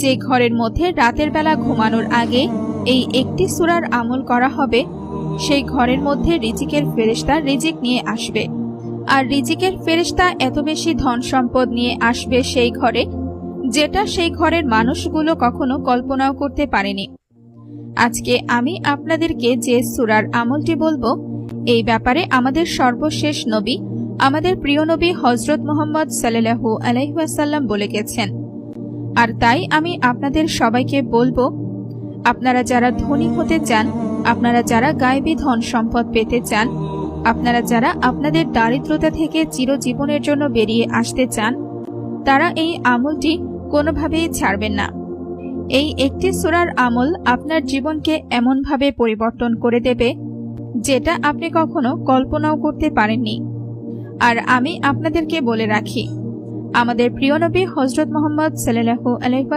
যে ঘরের মধ্যে রাতের বেলা ঘুমানোর আগে এই একটি সূরার আমল করা হবে, সেই ঘরের মধ্যে রিজিকের ফেরেশতা রিজিক নিয়ে আসবে। আর রিজিকের ফেরেশতা এত বেশি ধন সম্পদ নিয়ে আসবে সেই ঘরে, যেটা সেই ঘরের মানুষগুলো কখনো কল্পনাও করতে পারেনি। আজকে আমি আপনাদেরকে যে সূরার আমলটি বলবো, এই ব্যাপারে আমাদের সর্বশেষ নবী, আমাদের প্রিয় নবী হযরত মুহাম্মদ সাল্লাল্লাহু আলাইহি ওয়াসাল্লাম বলে গেছেন। আর তাই আমি আপনাদের সবাইকে বলবো, আপনারা যারা ধনী হতে চান, আপনারা যারা গায়েবী ধন সম্পদ পেতে চান, আপনারা যারা আপনাদের দারিদ্রতা থেকে চিরজীবনের জন্য বেরিয়ে আসতে চান, তারা এই আমলটি কোনোভাবেই ছাড়বেন না। এই একটি সূরার আমল আপনার জীবনকে এমনভাবে পরিবর্তন করে দেবে, যেটা আপনি কখনো কল্পনাও করতে পারেননি। আর আমি আপনাদেরকে বলে রাখি, আমাদের প্রিয় নবী হযরত মুহাম্মদ সাল্লাল্লাহু আলাইহি